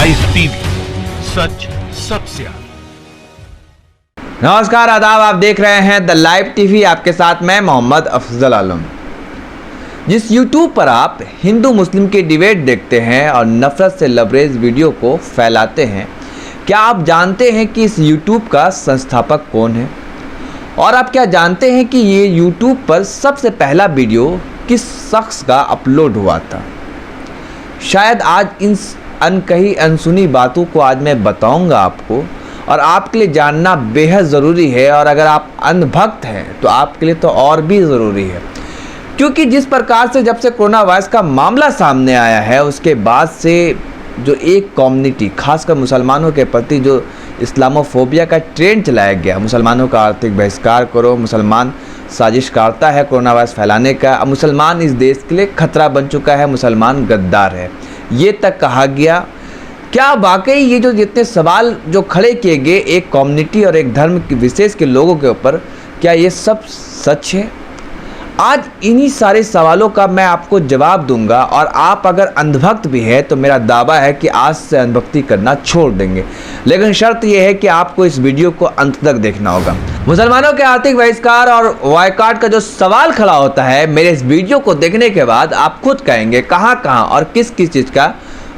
Live TV, सच सबसे आगे। नमस्कार, आदाब। आप देख रहे हैं द लाइव टीवी। आपके साथ मैं मोहम्मद अफजल आलम। जिस यूट्यूब पर आप हिंदू मुस्लिम की डिबेट देखते हैं और नफरत से लबरेज वीडियो को फैलाते हैं, क्या आप जानते हैं कि इस यूट्यूब का संस्थापक कौन है? और आप क्या जानते हैं कि ये यूट्यूब पर सबसे पहला वीडियो किस शख्स का अपलोड हुआ था? शायद आज इन अनकही अनसुनी बातों को आज मैं बताऊंगा आपको, और आपके लिए जानना बेहद ज़रूरी है। और अगर आप अंधभक्त हैं तो आपके लिए तो और भी ज़रूरी है, क्योंकि जिस प्रकार से जब से कोरोना वायरस का मामला सामने आया है, उसके बाद से जो एक कम्युनिटी, खासकर मुसलमानों के प्रति जो इस्लामोफोबिया का ट्रेंड चलाया गया, मुसलमानों का आर्थिक बहिष्कार करो, मुसलमान साजिश करता है कोरोना वायरस फैलाने का, अब मुसलमान इस देश के लिए खतरा बन चुका है, मुसलमान गद्दार है, ये तक कहा गया। क्या वाकई ये जो जितने सवाल जो खड़े किए गए एक कम्युनिटी और एक धर्म के विशेष के लोगों के ऊपर, क्या ये सब सच है? आज इन्हीं सारे सवालों का मैं आपको जवाब दूंगा। और आप अगर अंधभक्त भी है तो मेरा दावा है कि आज से अंधभक्ति करना छोड़ देंगे, लेकिन शर्त यह है कि आपको इस वीडियो को अंत तक देखना होगा। मुसलमानों के आर्थिक बहिष्कार और बॉयकॉट का जो सवाल खड़ा होता है, मेरे इस वीडियो को देखने के बाद आप खुद कहेंगे कहाँ कहाँ और किस किस चीज़ का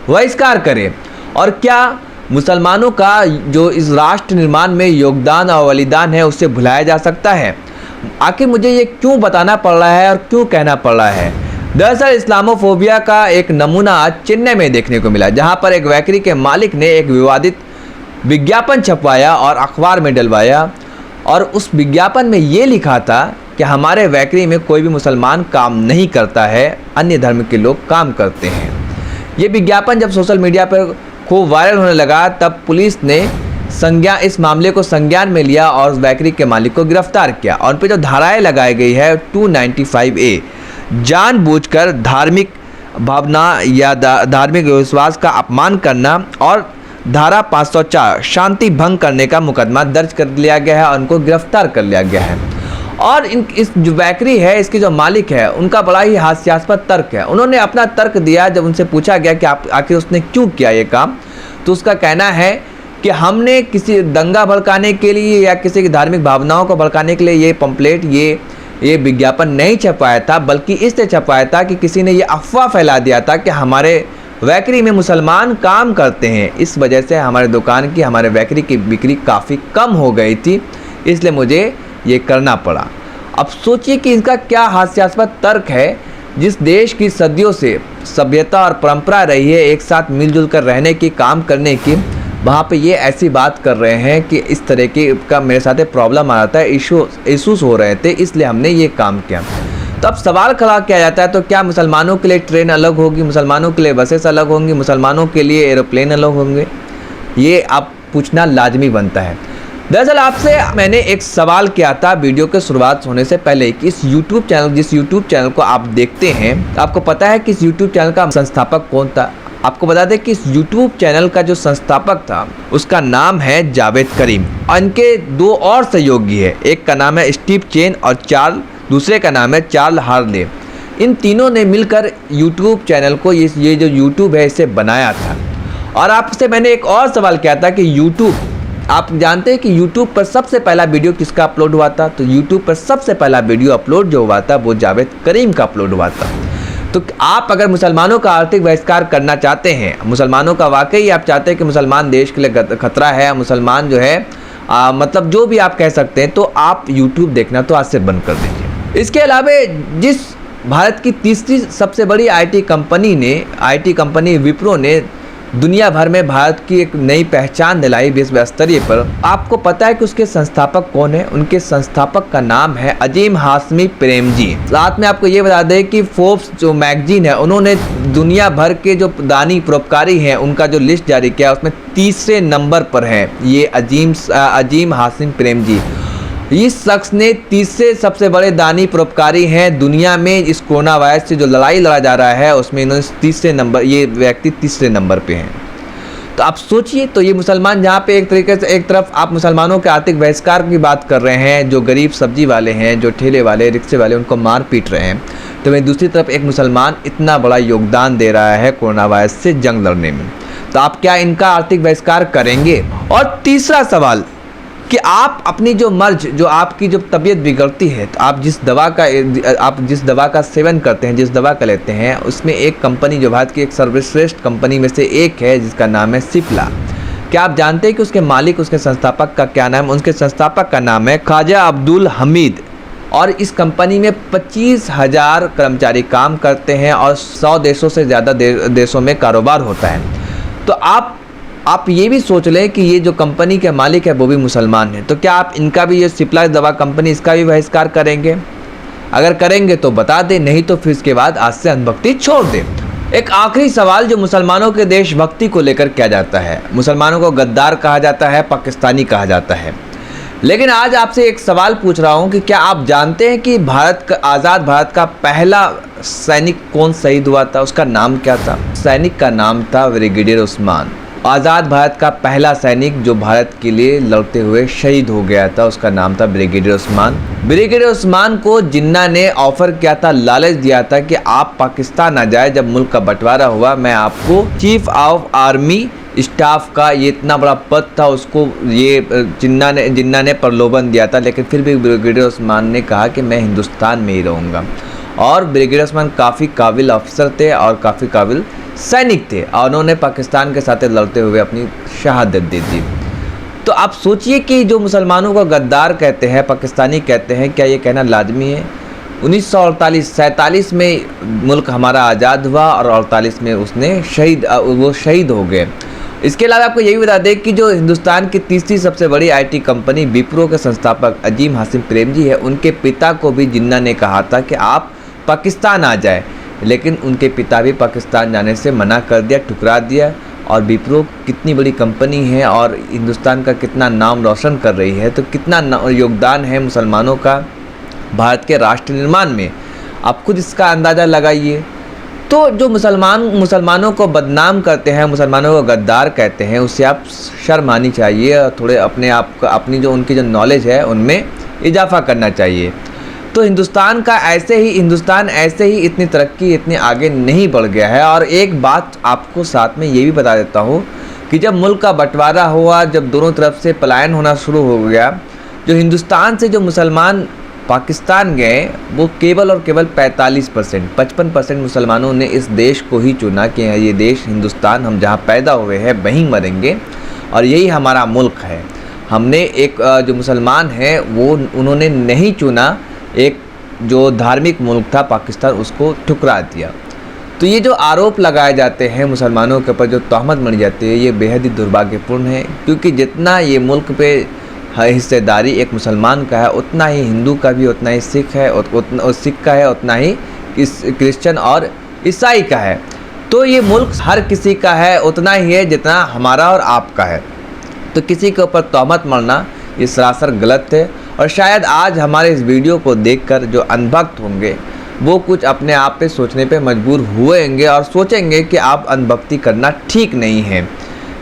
बहिष्कार करें, और क्या मुसलमानों का जो इस राष्ट्र निर्माण में योगदान और बलिदान है उसे भुलाया जा सकता है? आखिर मुझे ये क्यों बताना पड़ रहा है और क्यों कहना पड़ रहा है? दरअसल इस्लामोफोबिया का एक नमूना आज चेन्नई में देखने को मिला, जहां पर एक बेकरी के मालिक ने एक विवादित विज्ञापन छपवाया और अखबार में डलवाया, और उस विज्ञापन में ये लिखा था कि हमारे बेकरी में कोई भी मुसलमान काम नहीं करता है, अन्य धर्म के लोग काम करते हैं। ये विज्ञापन जब सोशल मीडिया पर खूब वायरल होने लगा, तब पुलिस ने इस मामले को संज्ञान में लिया और उस बेकरी के मालिक को गिरफ्तार किया। और उन पर जो धाराएं लगाई गई है 295A, जानबूझकर धार्मिक भावना या धार्मिक विश्वास का अपमान करना, और धारा 504 शांति भंग करने का मुकदमा दर्ज कर लिया गया है और उनको गिरफ्तार कर लिया गया है। और इस जो बेकरी है, इसके जो मालिक है, उनका बड़ा ही हास्यास्पद तर्क है। उन्होंने अपना तर्क दिया जब उनसे पूछा गया कि आखिर उसने क्यों किया ये काम, तो उसका कहना है कि हमने किसी दंगा भड़काने के लिए या किसी की धार्मिक भावनाओं को भड़काने के लिए ये पंपलेट, ये विज्ञापन नहीं छपवाया था, बल्कि इसलिए छपवाया था कि किसी ने ये अफवाह फैला दिया था कि हमारे बेकरी में मुसलमान काम करते हैं, इस वजह से हमारे दुकान की, हमारे बेकरी की बिक्री काफ़ी कम हो गई थी, इसलिए मुझे ये करना पड़ा। अब सोचिए कि इनका क्या हास्यास्पद तर्क है। जिस देश की सदियों से सभ्यता और परंपरा रही है एक साथ मिलजुल कर रहने की, काम करने की, वहाँ पे ये ऐसी बात कर रहे हैं कि इस तरह की का मेरे साथ प्रॉब्लम आ जाता है, इश्यूज हो रहे थे, इसलिए हमने ये काम किया। तो अब सवाल खड़ा किया जाता है, तो क्या मुसलमानों के लिए ट्रेन अलग होगी, मुसलमानों के लिए बसेस अलग होंगी, मुसलमानों के लिए एरोप्लेन अलग होंगे? ये आप पूछना लाजमी बनता है। दरअसल आपसे मैंने एक सवाल किया था वीडियो के शुरुआत होने से पहले कि जिस यूट्यूब चैनल को आप देखते हैं, आपको पता है कि इस यूट्यूब चैनल का संस्थापक कौन था? आपको बता दें कि इस यूट्यूब चैनल का जो संस्थापक था उसका नाम है जावेद करीम, और इनके दो और सहयोगी है, एक का नाम है स्टीव चेन और दूसरे का नाम है चार्ल हार्ले। इन तीनों ने मिलकर यूट्यूब चैनल को, ये जो यूट्यूब है, इसे बनाया था। और आपसे मैंने एक और सवाल किया था कि यूट्यूब, आप जानते हैं कि यूट्यूब पर सबसे पहला वीडियो किसका अपलोड हुआ था? तो यूट्यूब पर सबसे पहला वीडियो अपलोड जो हुआ था वो जावेद करीम का अपलोड हुआ था। तो आप अगर मुसलमानों का आर्थिक बहिष्कार करना चाहते हैं, मुसलमानों का वाकई आप चाहते हैं कि मुसलमान देश के लिए खतरा है, मुसलमान जो है मतलब जो भी आप कह सकते हैं, तो आप यूट्यूब देखना तो आज से बंद कर दीजिए। इसके अलावा जिस भारत की तीसरी सबसे बड़ी आईटी कंपनी विप्रो ने दुनिया भर में भारत की एक नई पहचान दिलाई विश्व स्तरीय पर, आपको पता है कि उसके संस्थापक कौन है? उनके संस्थापक का नाम है अजीम हाशमी प्रेमजी। साथ में आपको ये बता दें कि फोर्ब्स जो मैगजीन है, उन्होंने दुनिया भर के जो दानी परोपकारी हैं उनका जो लिस्ट जारी किया, उसमें तीसरे नंबर पर है ये अजीम हाशमी प्रेमजी। इस शख्स ने तीसरे सबसे बड़े दानी परोपकारी हैं दुनिया में। इस कोरोना वायरस से जो लड़ाई लड़ा जा रहा है उसमें इन्होंने ये व्यक्ति तीसरे नंबर पे हैं। तो आप सोचिए, तो ये मुसलमान जहाँ पे एक तरीके से एक तरफ आप मुसलमानों के आर्थिक बहिष्कार की बात कर रहे हैं, जो गरीब सब्जी वाले हैं, जो ठेले वाले, रिक्शे वाले, उनको मार पीट रहे हैं, तो वहीं दूसरी तरफ एक मुसलमान इतना बड़ा योगदान दे रहा है कोरोना वायरस से जंग लड़ने में। तो आप क्या इनका आर्थिक बहिष्कार करेंगे? और तीसरा सवाल कि आप अपनी जो मर्ज, जो आपकी जो तबीयत बिगड़ती है, तो आप जिस दवा का सेवन करते हैं, जिस दवा का लेते हैं, उसमें एक कंपनी जो भारत की एक सर्वश्रेष्ठ कंपनी में से एक है जिसका नाम है सिप्ला। क्या आप जानते हैं कि उसके मालिक, उसके संस्थापक का क्या नाम है? उनके संस्थापक का नाम है ख्वाजा अब्दुल हमीद। और इस कंपनी में 25,000 कर्मचारी काम करते हैं और 100 देशों से ज़्यादा देशों में कारोबार होता है। तो आप ये भी सोच लें कि ये जो कंपनी के मालिक है वो भी मुसलमान हैं, तो क्या आप इनका भी, ये सिप्ला दवा कंपनी, इसका भी बहिष्कार करेंगे? अगर करेंगे तो बता दें, नहीं तो फिर इसके बाद आज से अंधभक्ति छोड़ दें। एक आखिरी सवाल जो मुसलमानों के देशभक्ति को लेकर किया जाता है, मुसलमानों को गद्दार कहा जाता है, पाकिस्तानी कहा जाता है, लेकिन आज आपसे एक सवाल पूछ रहा हूँ कि क्या आप जानते हैं कि आज़ाद भारत का पहला सैनिक कौन शहीद हुआ था? उसका नाम क्या था? सैनिक का नाम था ब्रिगेडियर उस्मान। आज़ाद भारत का पहला सैनिक जो भारत के लिए लड़ते हुए शहीद हो गया था, उसका नाम था ब्रिगेडियर उस्मान। ब्रिगेडियर उस्मान को जिन्ना ने ऑफर किया था, लालच दिया था कि आप पाकिस्तान आ जाए। जब मुल्क का बंटवारा हुआ, मैं आपको चीफ ऑफ आर्मी स्टाफ का ये इतना बड़ा पद था, उसको ये जिन्ना ने प्रलोभन दिया था, लेकिन फिर भी ब्रिगेडियर उस्मान ने कहा कि मैं हिंदुस्तान में ही रहूँगा। और ब्रिगेडियर उस्मान काफ़ी काबिल अफसर थे और काफ़ी काबिल सैनिक थे और उन्होंने पाकिस्तान के साथ लड़ते हुए अपनी शहादत दे दी। तो आप सोचिए कि जो मुसलमानों को गद्दार कहते हैं, पाकिस्तानी कहते हैं, क्या ये कहना लाजमी है? 1947 में मुल्क हमारा आज़ाद हुआ और 48 में वो शहीद हो गए। इसके अलावा आपको यही बता दें कि जो हिंदुस्तान की तीसरी सबसे बड़ी IT कंपनी विप्रो के संस्थापक अजीम हाशिम प्रेमजी है, उनके पिता को भी जिन्ना ने कहा था कि आप पाकिस्तान आ जाए, लेकिन उनके पिता भी पाकिस्तान जाने से मना कर दिया, ठुकरा दिया। और विप्रो कितनी बड़ी कंपनी है और हिंदुस्तान का कितना नाम रोशन कर रही है, तो कितना योगदान है मुसलमानों का भारत के राष्ट्र निर्माण में, आप खुद इसका अंदाज़ा लगाइए। तो जो मुसलमानों को बदनाम करते हैं, मुसलमानों को गद्दार कहते हैं, उससे आप शर्म आनी चाहिए और थोड़े अपनी जो उनकी जो नॉलेज है उनमें इजाफा करना चाहिए। तो हिंदुस्तान ऐसे ही इतनी तरक्की, इतने आगे नहीं बढ़ गया है। और एक बात आपको साथ में ये भी बता देता हूँ कि जब मुल्क का बंटवारा हुआ, जब दोनों तरफ से पलायन होना शुरू हो गया, जो हिंदुस्तान से जो मुसलमान पाकिस्तान गए, वो केवल और केवल 55% मुसलमानों ने इस देश को ही चुना कि ये देश हिंदुस्तान, हम जहाँ पैदा हुए हैं वहीं मरेंगे और यही हमारा मुल्क है। हमने एक जो मुसलमान हैं वो उन्होंने नहीं चुना एक जो धार्मिक मुल्क था पाकिस्तान, उसको ठुकरा दिया। तो ये जो आरोप लगाए जाते हैं मुसलमानों के ऊपर, जो तहमत मनी जाती है, ये बेहद ही दुर्भाग्यपूर्ण है, क्योंकि जितना ये मुल्क पे हिस्सेदारी एक मुसलमान का है, उतना ही हिंदू का भी, उतना ही सिख का है, उतना ही क्रिश्चियन और ईसाई का है। तो ये मुल्क हर किसी का है, उतना ही है जितना हमारा और आपका है। तो किसी के ऊपर तहमत मरना ये सरासर गलत है। और शायद आज हमारे इस वीडियो को देखकर जो अंधभक्त होंगे वो कुछ अपने आप पे सोचने पे मजबूर हुएंगे और सोचेंगे कि आप अंधभक्ति करना ठीक नहीं है।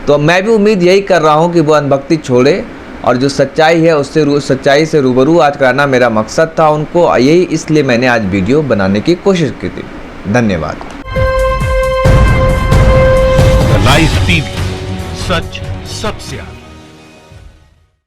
तो मैं भी उम्मीद यही कर रहा हूँ कि वो अंधभक्ति छोड़े और जो सच्चाई है सच्चाई से रूबरू आज कराना मेरा मकसद था उनको, यही इसलिए मैंने आज वीडियो बनाने की कोशिश की थी। धन्यवाद। लाइव टीवी, सच सबसे आगे।